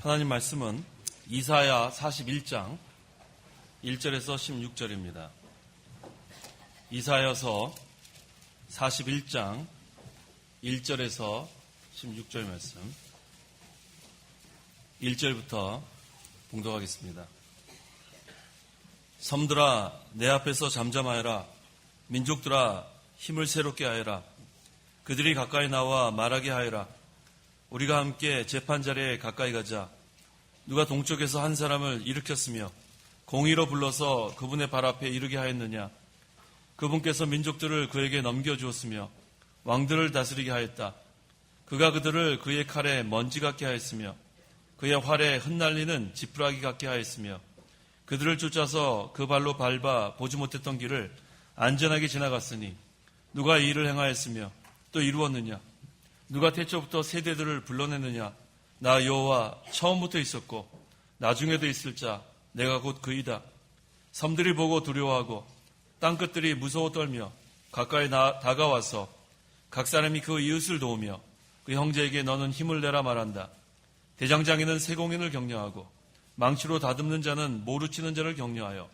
하나님 말씀은 이사야 41장 1절에서 16절입니다. 이사야서 41장 1절에서 16절 말씀 1절부터 봉독하겠습니다. 섬들아 내 앞에서 잠잠하여라. 민족들아 힘을 새롭게 하여라. 그들이 가까이 나와 말하게 하여라. 우리가 함께 재판자리에 가까이 가자. 누가 동쪽에서 한 사람을 일으켰으며 공의로 불러서 그분의 발 앞에 이르게 하였느냐. 그분께서 민족들을 그에게 넘겨주었으며 왕들을 다스리게 하였다. 그가 그들을 그의 칼에 먼지 같게 하였으며 그의 활에 흩날리는 지푸라기 같게 하였으며 그들을 쫓아서 그 발로 밟아 보지 못했던 길을 안전하게 지나갔으니 누가 이 일을 행하였으며 또 이루었느냐. 누가 태초부터 세대들을 불러내느냐. 나 여호와 처음부터 있었고 나중에도 있을 자 내가 곧 그이다. 섬들이 보고 두려워하고 땅끝들이 무서워 떨며 가까이 다가와서 각 사람이 그 이웃을 도우며 그 형제에게 너는 힘을 내라 말한다. 대장장이는 세공인을 격려하고 망치로 다듬는 자는 모루 치는 자를 격려하여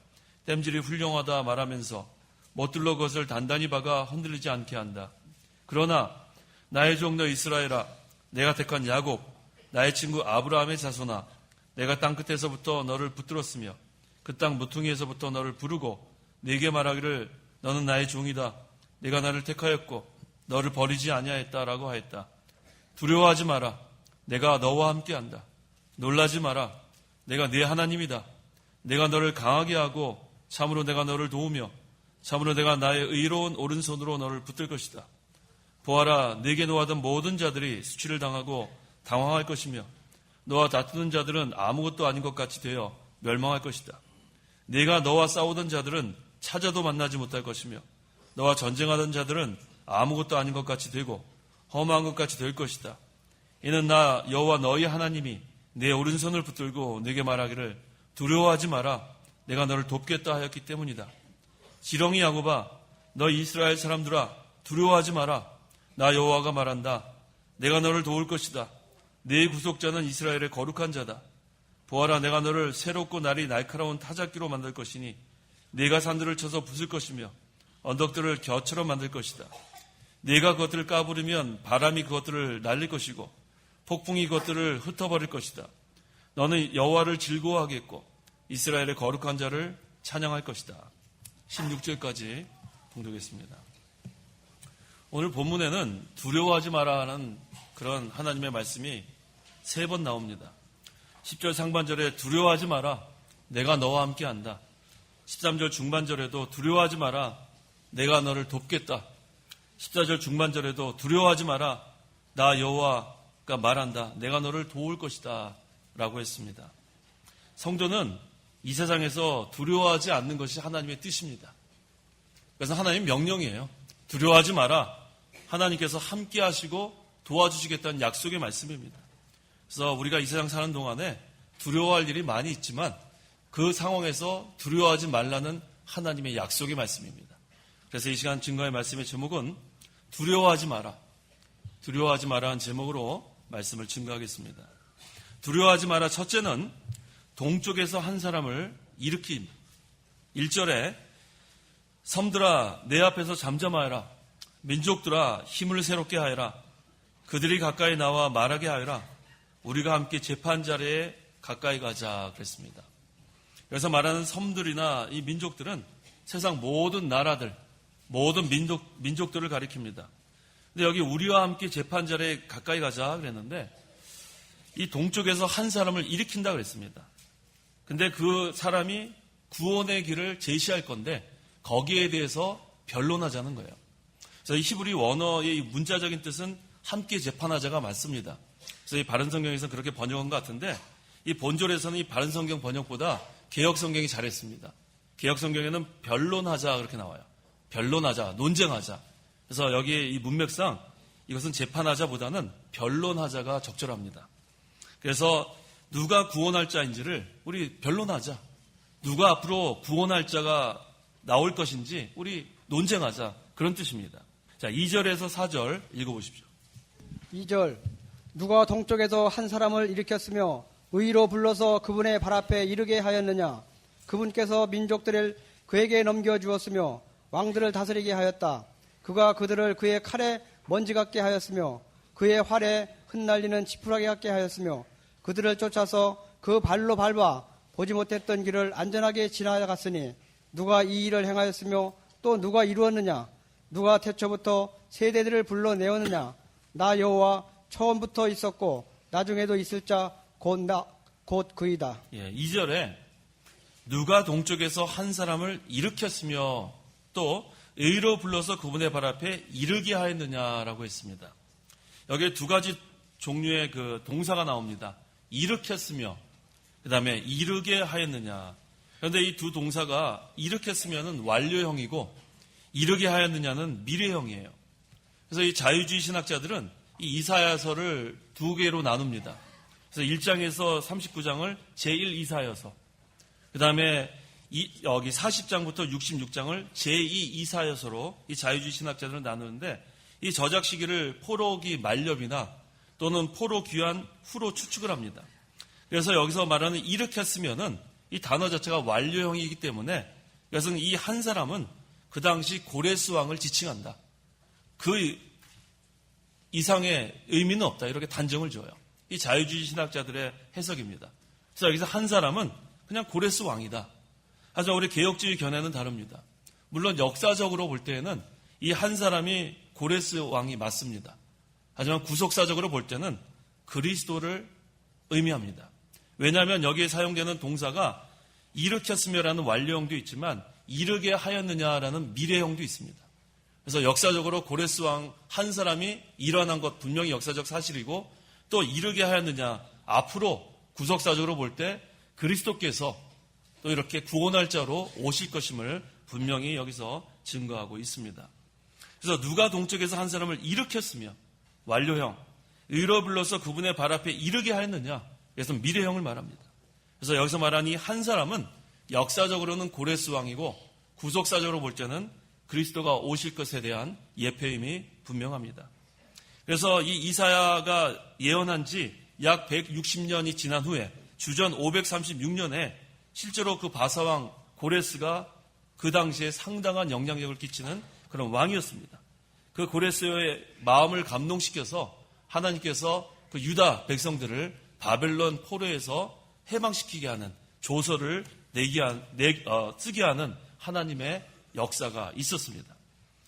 땜질이 훌륭하다 말하면서 못들로 그것을 단단히 박아 흔들리지 않게 한다. 그러나 나의 종 너 이스라엘아, 내가 택한 야곱, 나의 친구 아브라함의 자손아, 내가 땅끝에서부터 너를 붙들었으며 그 땅 모퉁이에서부터 너를 부르고 네게 말하기를 너는 나의 종이다. 내가 나를 택하였고 너를 버리지 아니하였다라고 하였다. 두려워하지 마라. 내가 너와 함께한다. 놀라지 마라. 내가 네 하나님이다. 내가 너를 강하게 하고 참으로 내가 너를 도우며 참으로 내가 나의 의로운 오른손으로 너를 붙들 것이다. 보아라, 네게 노하던 모든 자들이 수치를 당하고 당황할 것이며 너와 다투는 자들은 아무것도 아닌 것 같이 되어 멸망할 것이다. 네가 너와 싸우던 자들은 찾아도 만나지 못할 것이며 너와 전쟁하던 자들은 아무것도 아닌 것 같이 되고 험한 것 같이 될 것이다. 이는 나 여호와 너희 하나님이 내 오른손을 붙들고 네게 말하기를 두려워하지 마라. 내가 너를 돕겠다 하였기 때문이다. 지렁이 야곱아, 너 이스라엘 사람들아 두려워하지 마라. 나 여호와가 말한다. 내가 너를 도울 것이다. 네 구속자는 이스라엘의 거룩한 자다. 보아라, 내가 너를 새롭고 날이 날카로운 타작기로 만들 것이니 네가 산들을 쳐서 부술 것이며 언덕들을 겨처럼 만들 것이다. 네가 그것들을 까부르면 바람이 그것들을 날릴 것이고 폭풍이 그것들을 흩어버릴 것이다. 너는 여호와를 즐거워하겠고 이스라엘의 거룩한 자를 찬양할 것이다. 16절까지 봉독했습니다. 오늘 본문에는 두려워하지 마라 하는 그런 하나님의 말씀이 3번 나옵니다. 10절 상반절에 두려워하지 마라. 내가 너와 함께한다. 13절 중반절에도 두려워하지 마라. 내가 너를 돕겠다. 14절 중반절에도 두려워하지 마라. 나 여호와가 말한다. 내가 너를 도울 것이다. 라고 했습니다. 성도는 이 세상에서 두려워하지 않는 것이 하나님의 뜻입니다. 그래서 하나님 명령이에요. 두려워하지 마라. 하나님께서 함께 하시고 도와주시겠다는 약속의 말씀입니다. 그래서 우리가 이 세상 사는 동안에 두려워할 일이 많이 있지만 그 상황에서 두려워하지 말라는 하나님의 약속의 말씀입니다. 그래서 이 시간 증거의 말씀의 제목은 두려워하지 마라. 두려워하지 마라는 제목으로 말씀을 증거하겠습니다. 두려워하지 마라. 첫째는 동쪽에서 한 사람을 일으킴. 1절에 섬들아 내 앞에서 잠잠하여라. 민족들아 힘을 새롭게 하여라. 그들이 가까이 나와 말하게 하여라. 우리가 함께 재판자리에 가까이 가자 그랬습니다. 그래서 말하는 섬들이나 이 민족들은 세상 모든 나라들, 모든 민족들을 가리킵니다. 근데 여기 우리와 함께 재판자리에 가까이 가자 그랬는데 이 동쪽에서 한 사람을 일으킨다 그랬습니다. 근데 그 사람이 구원의 길을 제시할 건데 거기에 대해서 변론하자는 거예요. 그래서 이 히브리 원어의 문자적인 뜻은 함께 재판하자가 맞습니다. 그래서 이 바른성경에서 그렇게 번역한 것 같은데 이 본절에서는 이 바른성경 번역보다 개혁성경이 잘했습니다. 개혁성경에는 변론하자 그렇게 나와요. 변론하자, 논쟁하자. 그래서 여기에 이 문맥상 이것은 재판하자보다는 변론하자가 적절합니다. 그래서 누가 구원할 자인지를 우리 변론하자. 누가 앞으로 구원할 자가 나올 것인지 우리 논쟁하자. 그런 뜻입니다. 자, 2절에서 4절 읽어보십시오. 2절 누가 동쪽에서 한 사람을 일으켰으며 의로 불러서 그분의 발 앞에 이르게 하였느냐? 그분께서 민족들을 그에게 넘겨주었으며 왕들을 다스리게 하였다. 그가 그들을 그의 칼에 먼지 같게 하였으며 그의 활에 흩날리는 지푸라기 같게 하였으며 그들을 쫓아서 그 발로 밟아 보지 못했던 길을 안전하게 지나갔으니 누가 이 일을 행하였으며 또 누가 이루었느냐? 누가 태초부터 세대들을 불러내었느냐? 나 여호와 처음부터 있었고 나중에도 있을 자 곧 그이다. 2절에 누가 동쪽에서 한 사람을 일으켰으며 또 의로 불러서 그분의 발 앞에 이르게 하였느냐라고 했습니다. 여기에 두 가지 종류의 그 동사가 나옵니다. 일으켰으며 그 다음에 이르게 하였느냐. 그런데 이 두 동사가 일으켰으면은 완료형이고 이르게 하였느냐는 미래형이에요. 그래서 이 자유주의 신학자들은 이 이사야서를 두 개로 나눕니다. 그래서 1장에서 39장을 제1 이사야서, 그 다음에 여기 40장부터 66장을 제2 이사야서로 이 자유주의 신학자들은 나누는데 이 저작 시기를 포로기 말렵이나 또는 포로 귀환 후로 추측을 합니다. 그래서 여기서 말하는 일으켰으면은 이 단어 자체가 완료형이기 때문에 이것은 이 한 사람은 그 당시 고레스 왕을 지칭한다. 그 이상의 의미는 없다. 이렇게 단정을 줘요. 이 자유주의 신학자들의 해석입니다. 그래서 여기서 한 사람은 그냥 고레스 왕이다. 하지만 우리 개혁주의 견해는 다릅니다. 물론 역사적으로 볼 때에는 이 한 사람이 고레스 왕이 맞습니다. 하지만 구속사적으로 볼 때는 그리스도를 의미합니다. 왜냐하면 여기에 사용되는 동사가 일으켰으며라는 완료형도 있지만 이르게 하였느냐라는 미래형도 있습니다. 그래서 역사적으로 고레스 왕 한 사람이 일어난 것 분명히 역사적 사실이고 또 이르게 하였느냐, 앞으로 구속사적으로 볼 때 그리스도께서 또 이렇게 구원할 자로 오실 것임을 분명히 여기서 증거하고 있습니다. 그래서 누가 동쪽에서 한 사람을 일으켰으며 완료형, 의로 불러서 그분의 발 앞에 이르게 하였느냐, 그래서 미래형을 말합니다. 그래서 여기서 말한 이 한 사람은 역사적으로는 고레스 왕이고 구속사적으로 볼 때는 그리스도가 오실 것에 대한 예표임이 분명합니다. 그래서 이 이사야가 예언한 지 약 160년이 지난 후에 주전 536년에 실제로 그 바사왕 고레스가 그 당시에 상당한 영향력을 끼치는 그런 왕이었습니다. 그 고레스의 마음을 감동시켜서 하나님께서 그 유다 백성들을 바벨론 포로에서 해방시키게 하는 조서를 쓰게 하는 하나님의 역사가 있었습니다.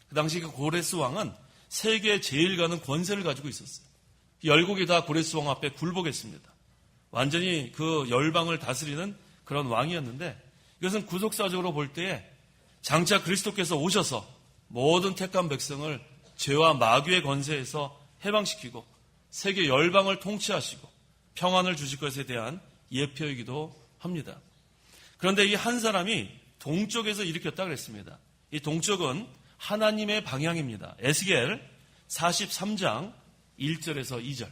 그 당시 그 고레스 왕은 세계 제일 가는 권세를 가지고 있었어요. 열국이 다 고레스 왕 앞에 굴복했습니다. 완전히 그 열방을 다스리는 그런 왕이었는데 이것은 구속사적으로 볼 때에 장차 그리스도께서 오셔서 모든 택한 백성을 죄와 마귀의 권세에서 해방시키고 세계 열방을 통치하시고 평안을 주실 것에 대한 예표이기도 합니다. 그런데 이 한 사람이 동쪽에서 일으켰다 그랬습니다. 이 동쪽은 하나님의 방향입니다. 에스겔 43장 1절에서 2절.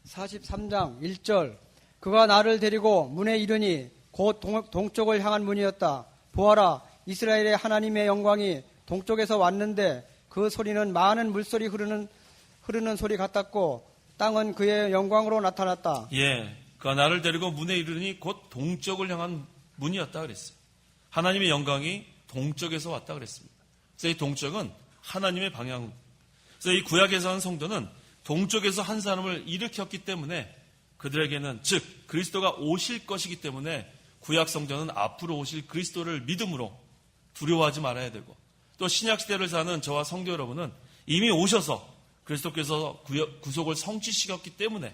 43장 1절. 그가 나를 데리고 문에 이르니 곧 동쪽을 향한 문이었다. 보아라, 이스라엘의 하나님의 영광이 동쪽에서 왔는데 그 소리는 많은 물소리 흐르는 소리 같았고 땅은 그의 영광으로 나타났다. 그가 나를 데리고 문에 이르니 곧 동쪽을 향한 문이었다 그랬어요. 하나님의 영광이 동쪽에서 왔다 그랬습니다. 그래서 이 동쪽은 하나님의 방향. 그래서 이 구약에서 한 성도는 동쪽에서 한 사람을 일으켰기 때문에 그들에게는 즉 그리스도가 오실 것이기 때문에 구약 성도는 앞으로 오실 그리스도를 믿음으로 두려워하지 말아야 되고 또 신약 시대를 사는 저와 성도 여러분은 이미 오셔서 그리스도께서 구속을 성취시켰기 때문에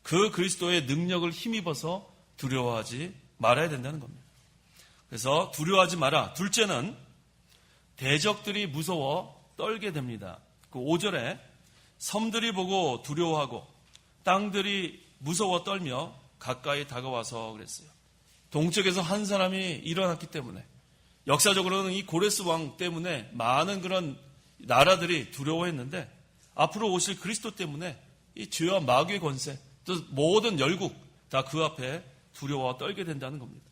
그 그리스도의 능력을 힘입어서 두려워하지 말아야 된다는 겁니다. 그래서 두려워하지 마라. 둘째는 대적들이 무서워 떨게 됩니다. 그 5절에 섬들이 보고 두려워하고 땅들이 무서워 떨며 가까이 다가와서 그랬어요. 동쪽에서 한 사람이 일어났기 때문에 역사적으로는 이 고레스 왕 때문에 많은 그런 나라들이 두려워했는데 앞으로 오실 그리스도 때문에 이 죄와 마귀의 권세 또 모든 열국 다 그 앞에 두려워 떨게 된다는 겁니다.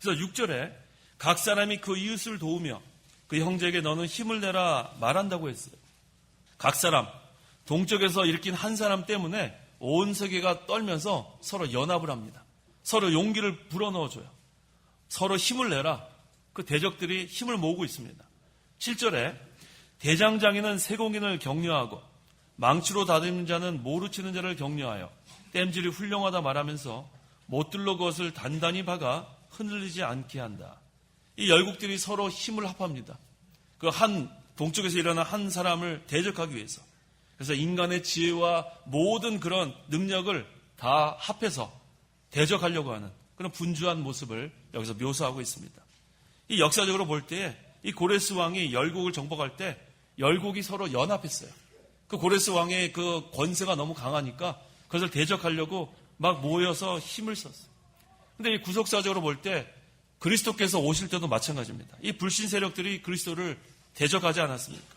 그래서 6절에 각 사람이 그 이웃을 도우며 그 형제에게 너는 힘을 내라 말한다고 했어요. 각 사람, 동쪽에서 일으킨 한 사람 때문에 온 세계가 떨면서 서로 연합을 합니다. 서로 용기를 불어넣어줘요. 서로 힘을 내라. 그 대적들이 힘을 모으고 있습니다. 7절에 대장장이는 세공인을 격려하고 망치로 다듬는 자는 모루 치는 자를 격려하여 땜질이 훌륭하다 말하면서 못들로 그것을 단단히 박아 흔들리지 않게 한다. 이 열국들이 서로 힘을 합합니다. 그 동쪽에서 일어난 한 사람을 대적하기 위해서. 그래서 인간의 지혜와 모든 그런 능력을 다 합해서 대적하려고 하는 그런 분주한 모습을 여기서 묘사하고 있습니다. 이 역사적으로 볼 때 이 고레스 왕이 열국을 정복할 때 열국이 서로 연합했어요. 그 고레스 왕의 그 권세가 너무 강하니까 그것을 대적하려고 막 모여서 힘을 썼어요. 근데 이 구속사적으로 볼 때 그리스도께서 오실 때도 마찬가지입니다. 이 불신 세력들이 그리스도를 대적하지 않았습니까?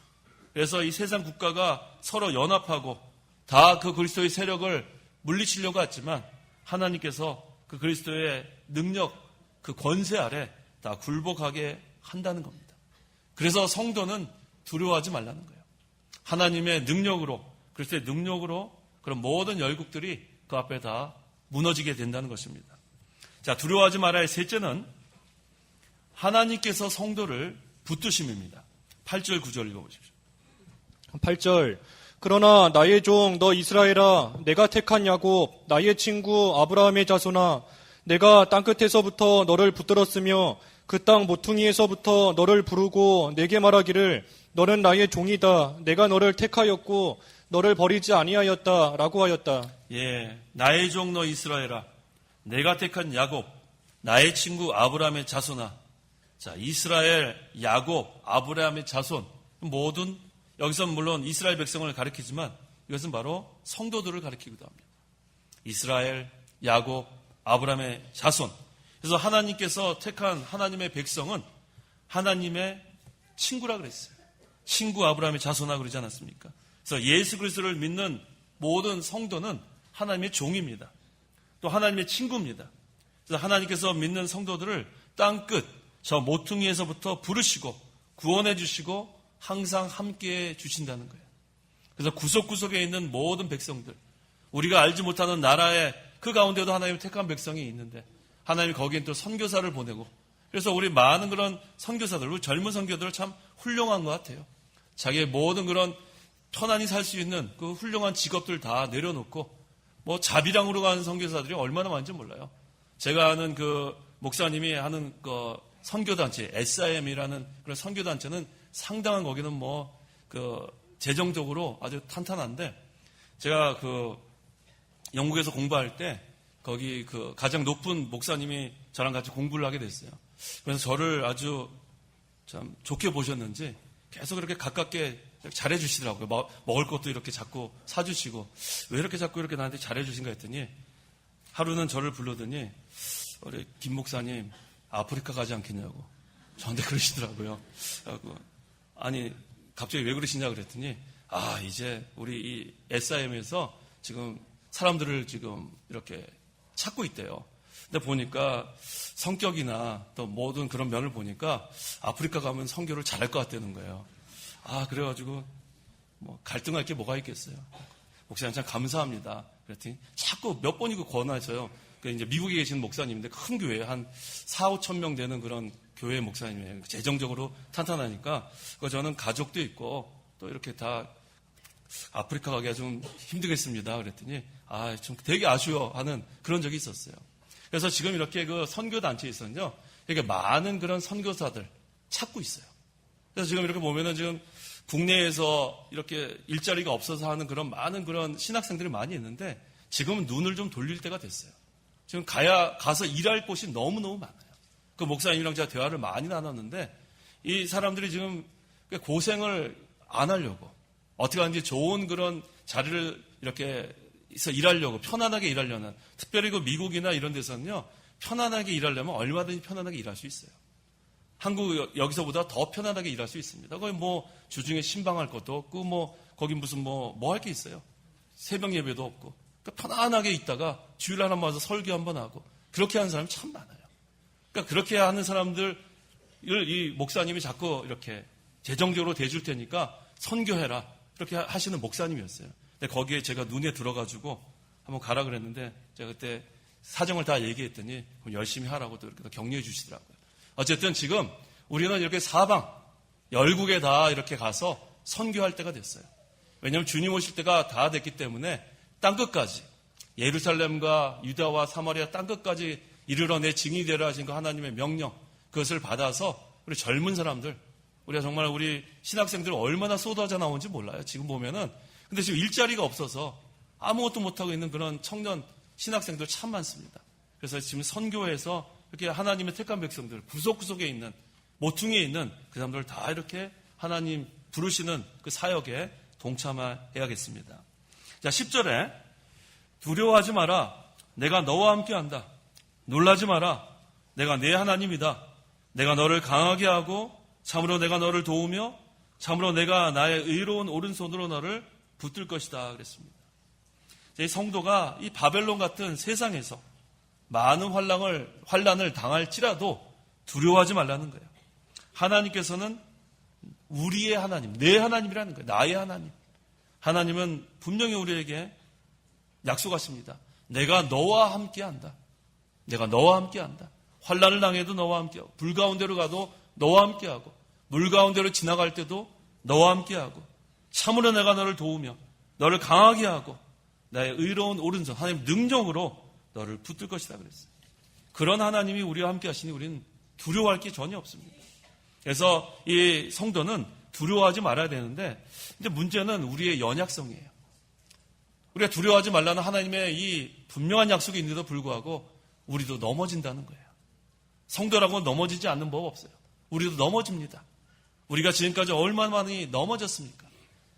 그래서 이 세상 국가가 서로 연합하고 다 그 그리스도의 세력을 물리치려고 했지만 하나님께서 그 그리스도의 능력, 그 권세 아래 다 굴복하게 한다는 겁니다. 그래서 성도는 두려워하지 말라는 거예요. 하나님의 능력으로, 그리스도의 능력으로 그런 모든 열국들이 그 앞에 다 무너지게 된다는 것입니다. 자, 두려워하지 말아야 셋째는 하나님께서 성도를 붙드심입니다. 8절 9절 읽어보십시오. 8절 그러나 나의 종 너 이스라엘아 내가 택한 야곱 나의 친구 아브라함의 자손아 내가 땅끝에서부터 너를 붙들었으며 그 땅 모퉁이에서부터 너를 부르고 내게 말하기를 너는 나의 종이다 내가 너를 택하였고 너를 버리지 아니하였다 라고 하였다. 예, 나의 종 너 이스라엘아 내가 택한 야곱 나의 친구 아브라함의 자손아. 자, 이스라엘, 야곱, 아브라함의 자손 모든 여기서 물론 이스라엘 백성을 가리키지만 이것은 바로 성도들을 가리키기도 합니다. 이스라엘, 야곱, 아브라함의 자손. 그래서 하나님께서 택한 하나님의 백성은 하나님의 친구라 그랬어요. 친구 아브라함의 자손아 그러지 않았습니까? 그래서 예수 그리스도를 믿는 모든 성도는 하나님의 종입니다. 또 하나님의 친구입니다. 그래서 하나님께서 믿는 성도들을 땅끝 저 모퉁이에서부터 부르시고 구원해 주시고 항상 함께해 주신다는 거예요. 그래서 구석구석에 있는 모든 백성들, 우리가 알지 못하는 나라의 그 가운데도 하나님의 택한 백성이 있는데 하나님이 거기엔 또 선교사를 보내고 그래서 우리 많은 그런 선교사들, 우리 젊은 선교들 참 훌륭한 것 같아요. 자기의 모든 그런 편안히 살 수 있는 그 훌륭한 직업들 다 내려놓고 뭐 자비랑으로 가는 선교사들이 얼마나 많은지 몰라요. 제가 아는 그 목사님이 하는 그 선교단체, SIM이라는 그런 선교단체는 상당한 거기는 뭐 그 재정적으로 아주 탄탄한데 제가 그 영국에서 공부할 때 거기 그 가장 높은 목사님이 저랑 같이 공부를 하게 됐어요. 그래서 저를 아주 참 좋게 보셨는지 계속 그렇게 가깝게 잘해주시더라고요. 먹을 것도 이렇게 자꾸 사주시고 왜 이렇게 자꾸 이렇게 나한테 잘해주신가 했더니 하루는 저를 불러더니 우리 김 목사님 아프리카 가지 않겠냐고 저한테 그러시더라고요. 아니 갑자기 왜 그러시냐 그랬더니 이제 우리 이 SIM에서 지금 사람들을 지금 이렇게 찾고 있대요. 근데 보니까 성격이나 또 모든 그런 면을 보니까 아프리카 가면 선교를 잘할 것 같다는 거예요. 그래가지고 뭐 갈등할 게 뭐가 있겠어요. 목사님 참 감사합니다. 그랬더니 자꾸 몇 번이고 권하셔요. 이제 미국에 계시는 목사님인데 큰 교회 한 4, 5천 명 되는 그런 교회 목사님이에요. 재정적으로 탄탄하니까 저는 가족도 있고 또 이렇게 다 아프리카 가기가 좀 힘들겠습니다. 그랬더니 좀 되게 아쉬워하는 그런 적이 있었어요. 그래서 지금 이렇게 그 선교단체에서는요, 이렇게 많은 그런 선교사들 찾고 있어요. 그래서 지금 이렇게 보면은 지금 국내에서 이렇게 일자리가 없어서 하는 그런 많은 그런 신학생들이 많이 있는데 지금은 눈을 좀 돌릴 때가 됐어요. 지금 가서 일할 곳이 너무너무 많아요. 그 목사님이랑 제가 대화를 많이 나눴는데 이 사람들이 지금 고생을 안 하려고 어떻게 하는지 좋은 그런 자리를 이렇게 해서 일하려고 편안하게 일하려는 특별히 그 미국이나 이런 데서는요 편안하게 일하려면 얼마든지 편안하게 일할 수 있어요. 한국 여기서보다 더 편안하게 일할 수 있습니다. 거기 뭐 주중에 신방할 것도 없고 뭐 거기 무슨 뭐 할 게 있어요. 새벽 예배도 없고 그러니까 편안하게 있다가 주일 하나 와서 설교 한번 하고 그렇게 하는 사람이 참 많아요. 그러니까 그렇게 하는 사람들을 이 목사님이 자꾸 이렇게 재정적으로 대줄 테니까 선교해라. 그렇게 하시는 목사님이었어요. 근데 거기에 제가 눈에 들어가지고 한번 가라 그랬는데 제가 그때 사정을 다 얘기했더니 열심히 하라고 또 이렇게 격려해 주시더라고요. 어쨌든 지금 우리는 이렇게 사방 열국에 다 이렇게 가서 선교할 때가 됐어요. 왜냐하면 주님 오실 때가 다 됐기 때문에 땅끝까지 예루살렘과 유다와 사마리아 땅끝까지 이르러 내 증인이 되라 하신 그 하나님의 명령, 그것을 받아서 우리 젊은 사람들, 우리가 정말 우리 신학생들 얼마나 쏟아져 나오는지 몰라요. 지금 보면은. 근데 지금 일자리가 없어서 아무것도 못하고 있는 그런 청년 신학생들 참 많습니다. 그래서 지금 선교에서 이렇게 하나님의 택한 백성들, 구석구석에 있는, 모퉁이에 있는 그 사람들 다 이렇게 하나님 부르시는 그 사역에 동참해야겠습니다. 자, 10절에 두려워하지 마라. 내가 너와 함께한다. 놀라지 마라. 내가 내 하나님이다. 내가 너를 강하게 하고 참으로 내가 너를 도우며 참으로 내가 나의 의로운 오른손으로 너를 붙들 것이다 그랬습니다. 이 성도가 이 바벨론 같은 세상에서 많은 환난을 당할지라도 두려워하지 말라는 거예요. 하나님께서는 우리의 하나님, 내 하나님이라는 거예요. 나의 하나님. 하나님은 분명히 우리에게 약속하십니다. 내가 너와 함께한다. 내가 너와 함께한다. 환난을 당해도 너와 함께하고, 불 가운데로 가도 너와 함께하고, 물 가운데로 지나갈 때도 너와 함께하고, 참으로 내가 너를 도우며 너를 강하게 하고 나의 의로운 오른손, 하나님 능력으로 너를 붙들 것이다 그랬어요. 그런 하나님이 우리와 함께 하시니 우리는 두려워할 게 전혀 없습니다. 그래서 이 성도는 두려워하지 말아야 되는데, 근데 문제는 우리의 연약성이에요. 우리가 두려워하지 말라는 하나님의 이 분명한 약속이 있는데도 불구하고 우리도 넘어진다는 거예요. 성도라고는 넘어지지 않는 법 없어요. 우리도 넘어집니다. 우리가 지금까지 얼마나 많이 넘어졌습니까?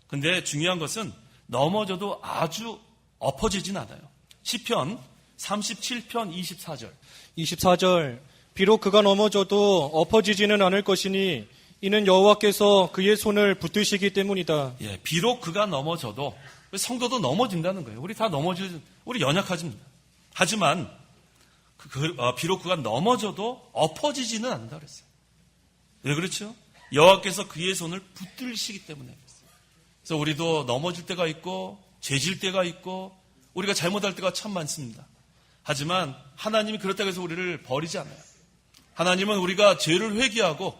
근데 중요한 것은 넘어져도 아주 엎어지진 않아요. 시편 37편 24절. 24절. 비록 그가 넘어져도 엎어지지는 않을 것이니 이는 여호와께서 그의 손을 붙드시기 때문이다. 예, 비록 그가 넘어져도, 성도도 넘어진다는 거예요. 우리 다 우리 연약하십니다. 하지만 비록 그가 넘어져도 엎어지지는 않는다 그랬어요. 왜 그렇죠? 여호와께서 그의 손을 붙들시기 때문에 그랬어요. 그래서 우리도 넘어질 때가 있고 죄질 때가 있고 우리가 잘못할 때가 참 많습니다. 하지만 하나님이 그렇다고 해서 우리를 버리지 않아요. 하나님은 우리가 죄를 회개하고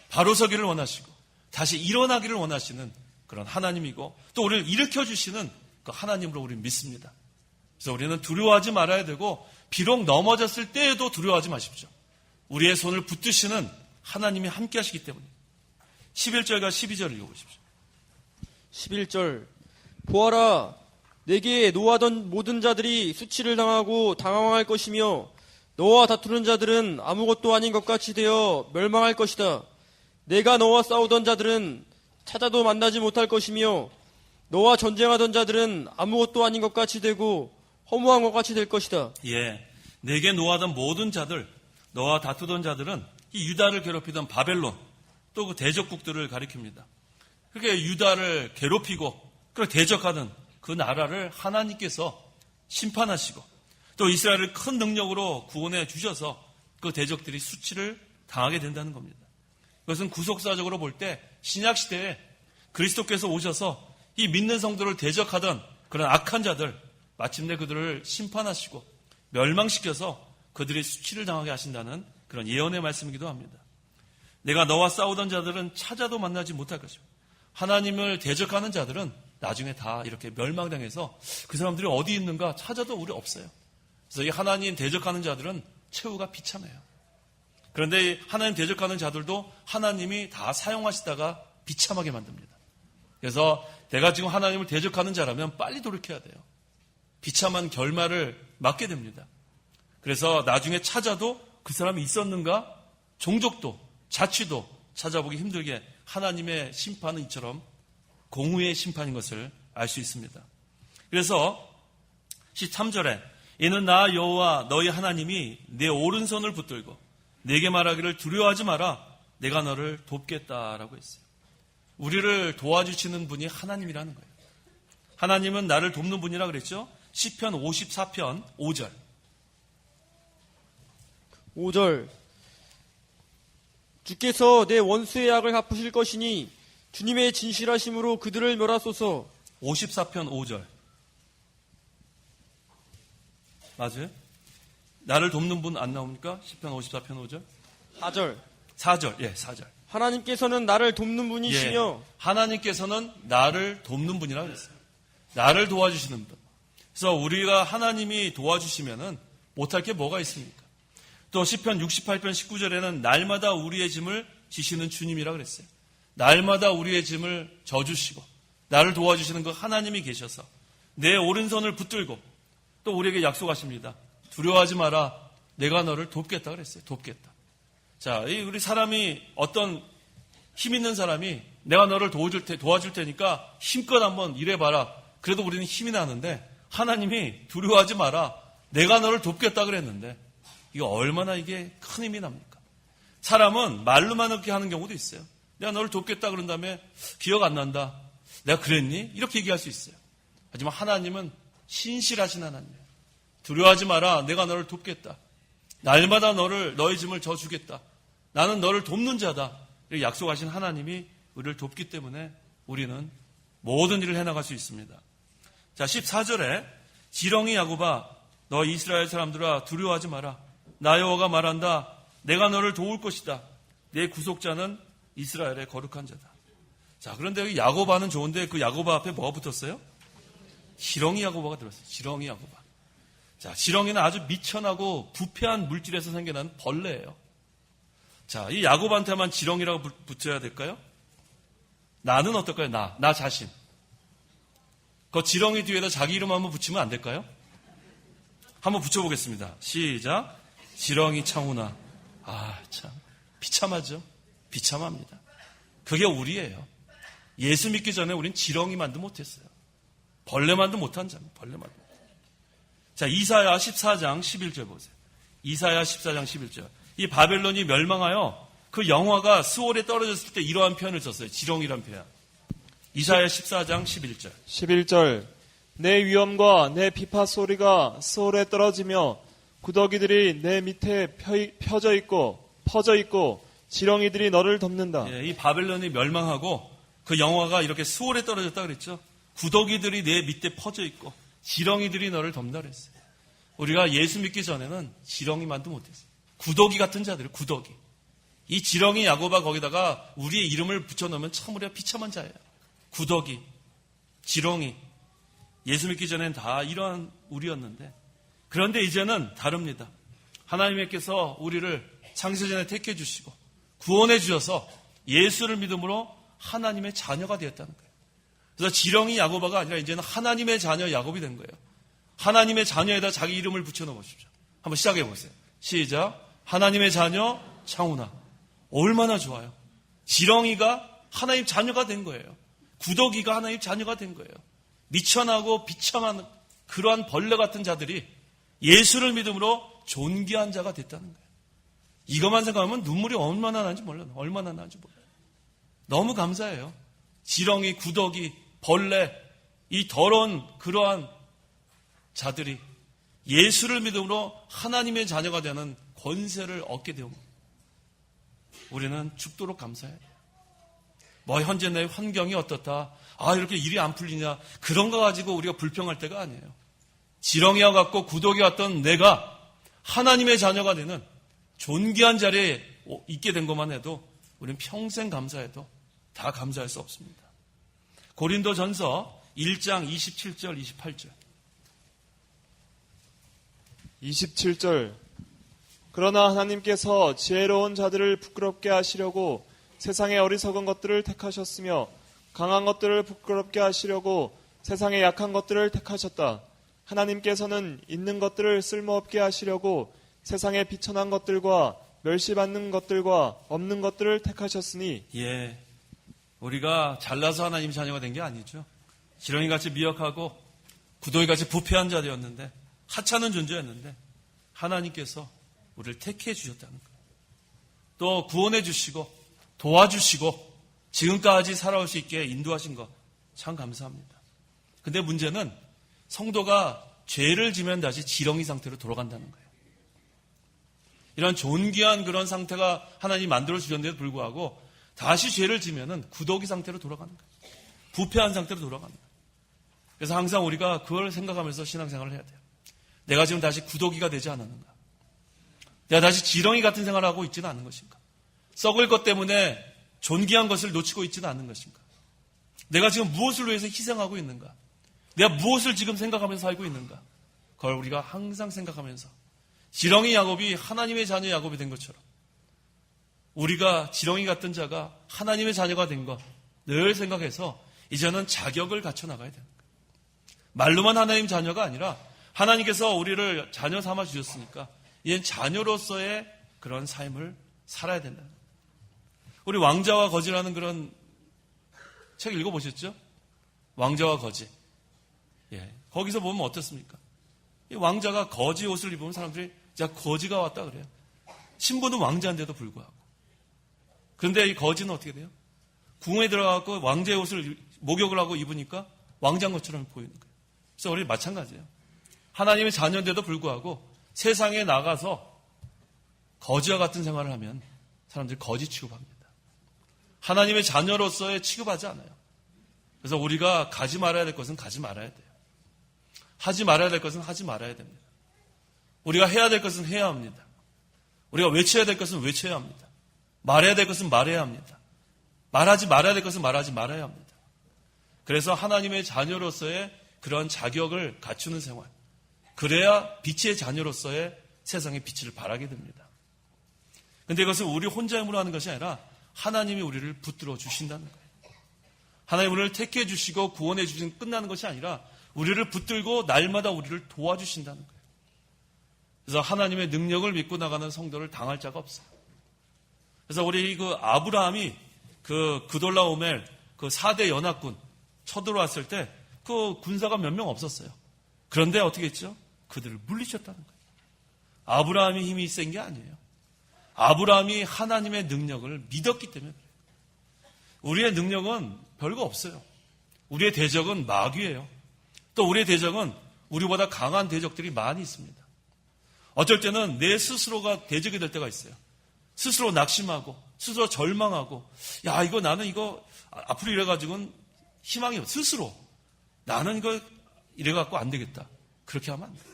바로 서기를 원하시고 다시 일어나기를 원하시는 그런 하나님이고, 또 우리를 일으켜주시는 그 하나님으로 우리는 믿습니다. 그래서 우리는 두려워하지 말아야 되고, 비록 넘어졌을 때에도 두려워하지 마십시오. 우리의 손을 붙드시는 하나님이 함께 하시기 때문에. 11절과 12절을 읽어보십시오. 11절. 보아라, 내게 노하던 모든 자들이 수치를 당하고 당황할 것이며 너와 다투는 자들은 아무것도 아닌 것 같이 되어 멸망할 것이다. 내가 너와 싸우던 자들은 찾아도 만나지 못할 것이며 너와 전쟁하던 자들은 아무것도 아닌 것 같이 되고 허무한 것 같이 될 것이다. 예, 내게 노하던 모든 자들, 너와 다투던 자들은 이 유다를 괴롭히던 바벨론, 또 그 대적국들을 가리킵니다. 그렇게 유다를 괴롭히고 그렇게 대적하는 그 나라를 하나님께서 심판하시고 또 이스라엘을 큰 능력으로 구원해 주셔서 그 대적들이 수치를 당하게 된다는 겁니다. 그것은 구속사적으로 볼 때 신약시대에 그리스도께서 오셔서 이 믿는 성도를 대적하던 그런 악한 자들, 마침내 그들을 심판하시고 멸망시켜서 그들이 수치를 당하게 하신다는 그런 예언의 말씀이기도 합니다. 내가 너와 싸우던 자들은 찾아도 만나지 못할 것이고, 하나님을 대적하는 자들은 나중에 다 이렇게 멸망당해서 그 사람들이 어디 있는가 찾아도 우리 없어요. 그래서 이 하나님 대적하는 자들은 최후가 비참해요. 그런데 하나님 대적하는 자들도 하나님이 다 사용하시다가 비참하게 만듭니다. 그래서 내가 지금 하나님을 대적하는 자라면 빨리 돌이켜야 돼요. 비참한 결말을 맞게 됩니다. 그래서 나중에 찾아도 그 사람이 있었는가? 종족도 자취도 찾아보기 힘들게 하나님의 심판은 이처럼 공의의 심판인 것을 알 수 있습니다. 그래서 13절에 이는 나 여호와 너희 하나님이 내 오른손을 붙들고 내게 말하기를 두려워하지 마라. 내가 너를 돕겠다라고 했어요. 우리를 도와주시는 분이 하나님이라는 거예요. 하나님은 나를 돕는 분이라 그랬죠. 시편 54편 5절. 5절. 주께서 내 원수의 악을 갚으실 것이니 주님의 진실하심으로 그들을 멸하소서. 54편 5절. 맞아요? 나를 돕는 분 안 나옵니까? 시편 54편 5절. 4절. 4절. 예, 4절. 하나님께서는 나를 돕는 분이시며 예, 하나님께서는 나를 돕는 분이라고 그랬어요. 나를 도와주시는 분. 그래서 우리가 하나님이 도와주시면은 못할 게 뭐가 있습니까? 또 시편 68편 19절에는 날마다 우리의 짐을 지시는 주님이라고 그랬어요. 날마다 우리의 짐을 져주시고 나를 도와주시는 그 하나님이 계셔서 내 오른손을 붙들고 또 우리에게 약속하십니다. 두려워하지 마라. 내가 너를 돕겠다 그랬어요. 돕겠다. 자, 우리 사람이 어떤 힘 있는 사람이 내가 너를 도와줄 테니까 힘껏 한번 일해봐라. 그래도 우리는 힘이 나는데 하나님이 두려워하지 마라. 내가 너를 돕겠다 그랬는데 이거 얼마나 이게 큰 힘이 납니까? 사람은 말로만 그렇게 하는 경우도 있어요. 내가 너를 돕겠다 그런 다음에 기억 안 난다. 내가 그랬니? 이렇게 얘기할 수 있어요. 하지만 하나님은 신실하신 하나님이에요. 두려워하지 마라. 내가 너를 돕겠다. 날마다 너의 짐을 져주겠다. 나는 너를 돕는 자다. 이렇게 약속하신 하나님이 우리를 돕기 때문에 우리는 모든 일을 해나갈 수 있습니다. 자, 14절에 지렁이 야곱아 너 이스라엘 사람들아 두려워하지 마라. 나 여호와가 말한다. 내가 너를 도울 것이다. 내 구속자는 이스라엘의 거룩한 자다. 자, 그런데 여기 야고바는 좋은데 그 야고바 앞에 뭐가 붙었어요? 지렁이 야고바가 들었어요. 지렁이 야고바. 자, 지렁이는 아주 미천하고 부패한 물질에서 생겨난 벌레예요. 자, 이 야고바한테만 지렁이라고 붙여야 될까요? 나는 어떨까요? 나 자신. 그 지렁이 뒤에다 자기 이름 한번 붙이면 안 될까요? 한번 붙여보겠습니다. 시작. 지렁이 창훈아. 아, 참. 비참하죠? 비참합니다. 그게 우리예요. 예수 믿기 전에 우린 지렁이만도 못했어요. 벌레만도 못한 자입니다. 벌레만도. 자, 이사야 14장 11절 보세요. 이사야 14장 11절. 이 바벨론이 멸망하여 그 영화가 스올에 떨어졌을 때 이러한 표현을 썼어요. 지렁이란 표현. 이사야 14장 11절. 11절. 내 위엄과 내 비파 소리가 스올에 떨어지며 구더기들이 내 밑에 펴져 있고 퍼져 있고 지렁이들이 너를 덮는다. 예, 이 바벨론이 멸망하고 그 영화가 이렇게 스올에 떨어졌다 그랬죠. 구더기들이 내 밑에 퍼져 있고 지렁이들이 너를 덮는다 그랬어요. 우리가 예수 믿기 전에는 지렁이만도 못했어요. 구더기 같은 자들, 구더기. 이 지렁이 야고바 거기다가 우리의 이름을 붙여놓으면 참 우리가 비참한 자예요. 구더기, 지렁이. 예수 믿기 전에는 다 이러한 우리였는데 그런데 이제는 다릅니다. 하나님께서 우리를 창세전에 택해 주시고 구원해 주셔서 예수를 믿음으로 하나님의 자녀가 되었다는 거예요. 그래서 지렁이 야고바가 아니라 이제는 하나님의 자녀 야곱이 된 거예요. 하나님의 자녀에다 자기 이름을 붙여넣어 보십시오. 한번 시작해 보세요. 시작. 하나님의 자녀 창훈아. 얼마나 좋아요. 지렁이가 하나님 자녀가 된 거예요. 구더기가 하나님 자녀가 된 거예요. 미천하고 비참한 그러한 벌레 같은 자들이 예수를 믿음으로 존귀한 자가 됐다는 거예요. 이것만 생각하면 눈물이 얼마나 나는지 몰라요. 얼마나 나는지 몰라요. 너무 감사해요. 지렁이, 구더기, 벌레, 이 더러운 그러한 자들이 예수를 믿음으로 하나님의 자녀가 되는 권세를 얻게 되면 우리는 죽도록 감사해요. 뭐 현재 내 환경이 어떻다. 아, 이렇게 일이 안 풀리냐. 그런 거 가지고 우리가 불평할 때가 아니에요. 지렁이와 같고 구더기 같던 내가 하나님의 자녀가 되는 존귀한 자리에 있게 된 것만 해도 우리는 평생 감사해도 다 감사할 수 없습니다. 고린도전서 1장 27절 28절. 27절. 그러나 하나님께서 지혜로운 자들을 부끄럽게 하시려고 세상의 어리석은 것들을 택하셨으며 강한 것들을 부끄럽게 하시려고 세상의 약한 것들을 택하셨다. 하나님께서는 있는 것들을 쓸모없게 하시려고 세상의 비천한 것들과 멸시받는 것들과 없는 것들을 택하셨으니. 예, 우리가 잘나서 하나님 자녀가 된 게 아니죠. 지렁이같이 미약하고 구더기같이 부패한 자들이었는데 하찮은 존재였는데 하나님께서 우리를 택해 주셨다는 거예요. 또 구원해 주시고 도와주시고 지금까지 살아올 수 있게 인도하신 것 참 감사합니다. 근데 문제는 성도가 죄를 지면 다시 지렁이 상태로 돌아간다는 거예요. 이런 존귀한 그런 상태가 하나님이 만들어 주셨는데도 불구하고 다시 죄를 지면은 구더기 상태로 돌아가는 거예요. 부패한 상태로 돌아가는 거예요. 그래서 항상 우리가 그걸 생각하면서 신앙생활을 해야 돼요. 내가 지금 다시 구더기가 되지 않았는가? 내가 다시 지렁이 같은 생활을 하고 있지는 않은 것인가? 썩을 것 때문에 존귀한 것을 놓치고 있지는 않은 것인가? 내가 지금 무엇을 위해서 희생하고 있는가? 내가 무엇을 지금 생각하면서 살고 있는가? 그걸 우리가 항상 생각하면서 지렁이 야곱이 하나님의 자녀 야곱이 된 것처럼 우리가 지렁이 같은 자가 하나님의 자녀가 된 것 늘 생각해서 이제는 자격을 갖춰 나가야 되는 거예요. 말로만 하나님 자녀가 아니라 하나님께서 우리를 자녀 삼아 주셨으니까 이젠 자녀로서의 그런 삶을 살아야 된다. 우리 왕자와 거지라는 그런 책 읽어보셨죠? 왕자와 거지. 예, 거기서 보면 어떻습니까? 이 왕자가 거지 옷을 입으면 사람들이 자 거지가 왔다 그래요. 신부는 왕자인데도 불구하고. 그런데 이 거지는 어떻게 돼요? 궁에 들어가고 왕자의 옷을 목욕을 하고 입으니까 왕자인 것처럼 보이는 거예요. 그래서 우리 마찬가지예요. 하나님의 자녀인데도 불구하고 세상에 나가서 거지와 같은 생활을 하면 사람들이 거지 취급합니다. 하나님의 자녀로서의 취급하지 않아요. 그래서 우리가 가지 말아야 될 것은 가지 말아야 돼요. 하지 말아야 될 것은 하지 말아야 됩니다. 우리가 해야 될 것은 해야 합니다. 우리가 외쳐야 될 것은 외쳐야 합니다. 말해야 될 것은 말해야 합니다. 말하지 말아야 될 것은 말하지 말아야 합니다. 그래서 하나님의 자녀로서의 그런 자격을 갖추는 생활. 그래야 빛의 자녀로서의 세상의 빛을 발하게 됩니다. 그런데 이것은 우리 혼자 힘으로 하는 것이 아니라 하나님이 우리를 붙들어 주신다는 거예요. 하나님 우리를 택해 주시고 구원해 주시는 끝나는 것이 아니라 우리를 붙들고 날마다 우리를 도와주신다는 거예요. 그래서 하나님의 능력을 믿고 나가는 성도를 당할 자가 없어요. 그래서 우리 그 아브라함이 그 그돌라오멜 그 4대 연합군 쳐들어왔을 때 그 군사가 몇 명 없었어요. 그런데 어떻게 했죠? 그들을 물리쳤다는 거예요. 아브라함이 힘이 센 게 아니에요. 아브라함이 하나님의 능력을 믿었기 때문에 그래요. 우리의 능력은 별거 없어요. 우리의 대적은 마귀예요. 또 우리의 대적은 우리보다 강한 대적들이 많이 있습니다. 어쩔 때는 내 스스로가 대적이 될 때가 있어요. 스스로 낙심하고 스스로 절망하고 야 이거 나는 이거 앞으로 이래가지고는 희망이 없어. 스스로 나는 이거 이래갖고 안 되겠다. 그렇게 하면 안 돼요.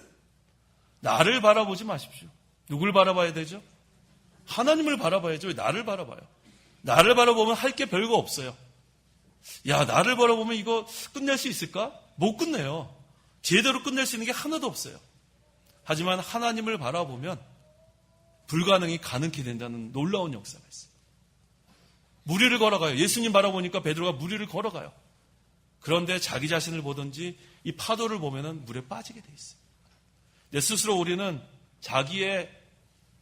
나를 바라보지 마십시오. 누굴 바라봐야 되죠? 하나님을 바라봐야죠. 왜 나를 바라봐요? 나를 바라보면 할 게 별거 없어요. 야 나를 바라보면 이거 끝낼 수 있을까? 못 끝내요. 제대로 끝낼 수 있는 게 하나도 없어요. 하지만 하나님을 바라보면 불가능이 가능케 된다는 놀라운 역사가 있어요. 무리를 걸어가요. 예수님 바라보니까 베드로가 무리를 걸어가요. 그런데 자기 자신을 보든지 이 파도를 보면은 물에 빠지게 돼 있어요. 내 스스로 우리는 자기의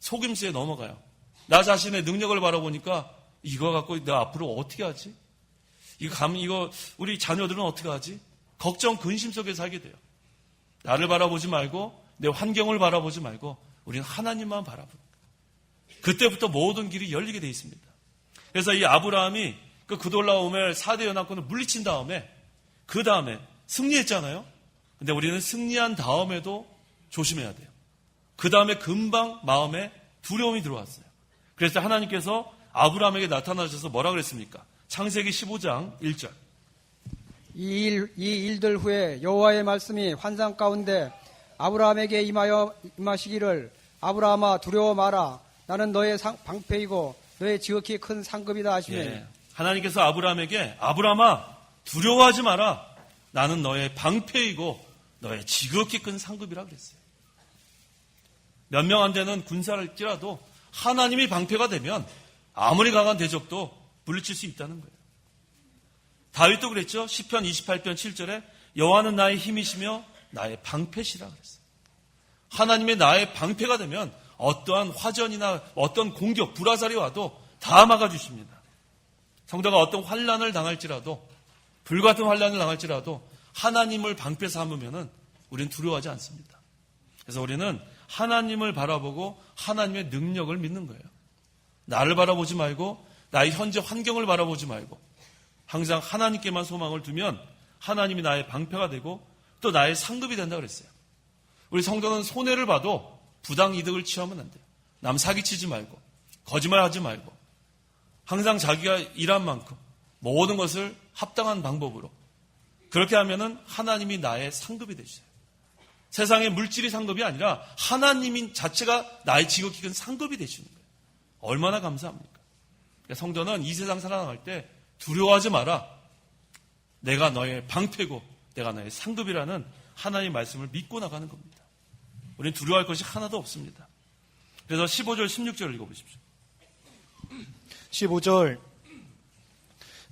속임수에 넘어가요. 나 자신의 능력을 바라보니까 이거 갖고 나 앞으로 어떻게 하지? 이거 우리 자녀들은 어떻게 하지? 걱정, 근심 속에 살게 돼요. 나를 바라보지 말고 내 환경을 바라보지 말고 우리는 하나님만 바라보는 거예요. 그때부터 모든 길이 열리게 돼 있습니다. 그래서 이 아브라함이 그 그돌라오멜 4대 연합군을 물리친 다음에 그 다음에 승리했잖아요. 근데 우리는 승리한 다음에도 조심해야 돼요. 그 다음에 금방 마음에 두려움이 들어왔어요. 그래서 하나님께서 아브라함에게 나타나셔서 뭐라 그랬습니까? 창세기 15장 1절. 이 일들 후에 여호와의 말씀이 환상 가운데 아브라함에게 임하시기를 아브라함아 두려워 마라. 나는 너의 방패이고 너의 지극히 큰 상급이다 하시며 하나님께서 아브라함에게 아브라함아 두려워하지 마라. 나는 너의 방패이고 너의 지극히 큰 상급이라 그랬어요. 몇 명 안 되는 군사일지라도 하나님이 방패가 되면 아무리 강한 대적도 물리칠 수 있다는 거예요. 다윗도 그랬죠. 시편 28편 7절에 여호와는 나의 힘이시며 나의 방패시라 그랬어요. 하나님의 나의 방패가 되면 어떠한 화전이나 어떤 공격, 불화살이 와도 다 막아주십니다. 성도가 어떤 환난을 당할지라도 불같은 환난을 당할지라도 하나님을 방패 삼으면은 우리는 두려워하지 않습니다. 그래서 우리는 하나님을 바라보고 하나님의 능력을 믿는 거예요. 나를 바라보지 말고 나의 현재 환경을 바라보지 말고 항상 하나님께만 소망을 두면 하나님이 나의 방패가 되고 또 나의 상급이 된다고 그랬어요. 우리 성도는 손해를 봐도 부당 이득을 취하면 안 돼요. 남 사기치지 말고 거짓말하지 말고 항상 자기가 일한 만큼 모든 것을 합당한 방법으로 그렇게 하면은 하나님이 나의 상급이 되시죠. 세상의 물질이 상급이 아니라 하나님인 자체가 나의 지극히 큰 상급이 되시는 거예요. 얼마나 감사합니까? 그러니까 성도는 이 세상 살아나갈 때 두려워하지 마라. 내가 너의 방패고 내가 너의 상급이라는 하나님의 말씀을 믿고 나가는 겁니다. 우리는 두려워할 것이 하나도 없습니다. 그래서 15절, 16절 읽어보십시오. 15절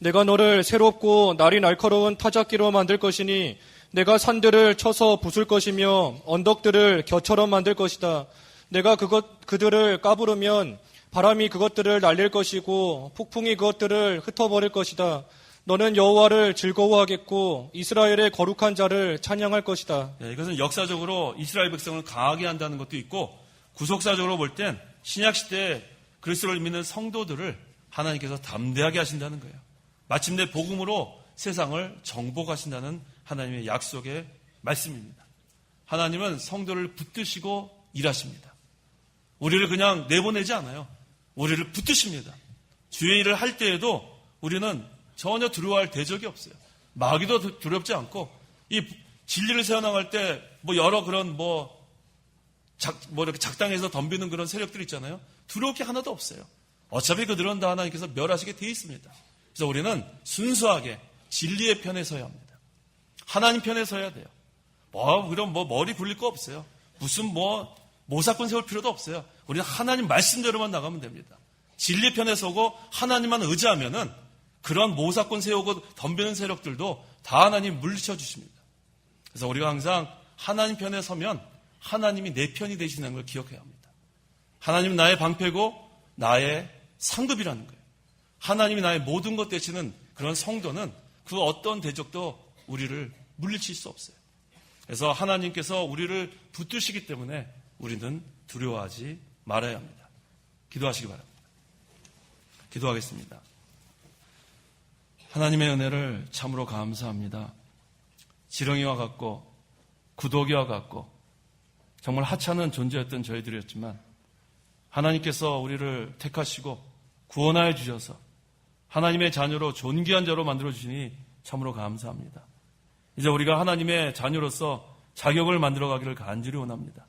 내가 너를 새롭고 날이 날카로운 타작기로 만들 것이니 내가 산들을 쳐서 부술 것이며 언덕들을 겨처럼 만들 것이다. 내가 그들을 까부르면 바람이 그것들을 날릴 것이고 폭풍이 그것들을 흩어버릴 것이다. 너는 여호와를 즐거워하겠고 이스라엘의 거룩한 자를 찬양할 것이다. 이것은 역사적으로 이스라엘 백성을 강하게 한다는 것도 있고 구속사적으로 볼 땐 신약시대에 그리스도를 믿는 성도들을 하나님께서 담대하게 하신다는 거예요. 마침내 복음으로 세상을 정복하신다는 하나님의 약속의 말씀입니다. 하나님은 성도를 붙드시고 일하십니다. 우리를 그냥 내보내지 않아요. 우리를 붙드십니다. 주의 일을 할 때에도 우리는 전혀 두려워할 대적이 없어요. 마귀도 두렵지 않고 이 진리를 세워나갈 때 여러 그런 이렇게 작당해서 덤비는 그런 세력들 있잖아요. 두려울 게 하나도 없어요. 어차피 그들은 다 하나님께서 멸하시게 돼 있습니다. 그래서 우리는 순수하게 진리의 편에 서야 합니다. 하나님 편에 서야 돼요. 그럼 머리 굴릴 거 없어요. 무슨 모사꾼 세울 필요도 없어요. 우리는 하나님 말씀대로만 나가면 됩니다. 진리 편에 서고 하나님만 의지하면은 그런 모사꾼 세우고 덤비는 세력들도 다 하나님 물리쳐 주십니다. 그래서 우리가 항상 하나님 편에 서면 하나님이 내 편이 되시는 걸 기억해야 합니다. 하나님은 나의 방패고 나의 상급이라는 거예요. 하나님이 나의 모든 것 되시는 그런 성도는 그 어떤 대적도 우리를 물리칠 수 없어요. 그래서 하나님께서 우리를 붙드시기 때문에 우리는 두려워하지 말아야 합니다. 기도하시기 바랍니다. 기도하겠습니다. 하나님의 은혜를 참으로 감사합니다. 지렁이와 같고 구더기와 같고 정말 하찮은 존재였던 저희들이었지만 하나님께서 우리를 택하시고 구원하여 주셔서 하나님의 자녀로 존귀한 자로 만들어주시니 참으로 감사합니다. 이제 우리가 하나님의 자녀로서 자격을 만들어가기를 간절히 원합니다.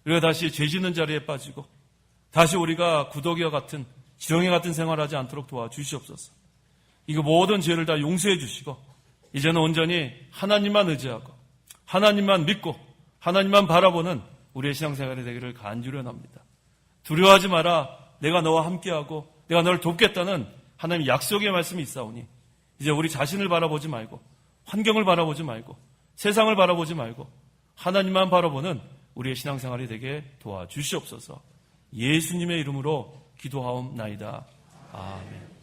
우리가 다시 죄 짓는 자리에 빠지고 다시 우리가 구더기와 같은 지렁이 같은 생활을 하지 않도록 도와주시옵소서. 이거 모든 죄를 다 용서해 주시고 이제는 온전히 하나님만 의지하고 하나님만 믿고 하나님만 바라보는 우리의 신앙생활이 되기를 간절히 원합니다. 두려워하지 마라. 내가 너와 함께하고 내가 너를 돕겠다는 하나님의 약속의 말씀이 있사오니 이제 우리 자신을 바라보지 말고 환경을 바라보지 말고 세상을 바라보지 말고 하나님만 바라보는 우리의 신앙생활이 되게 도와주시옵소서. 예수님의 이름으로 기도하옵나이다. 아멘.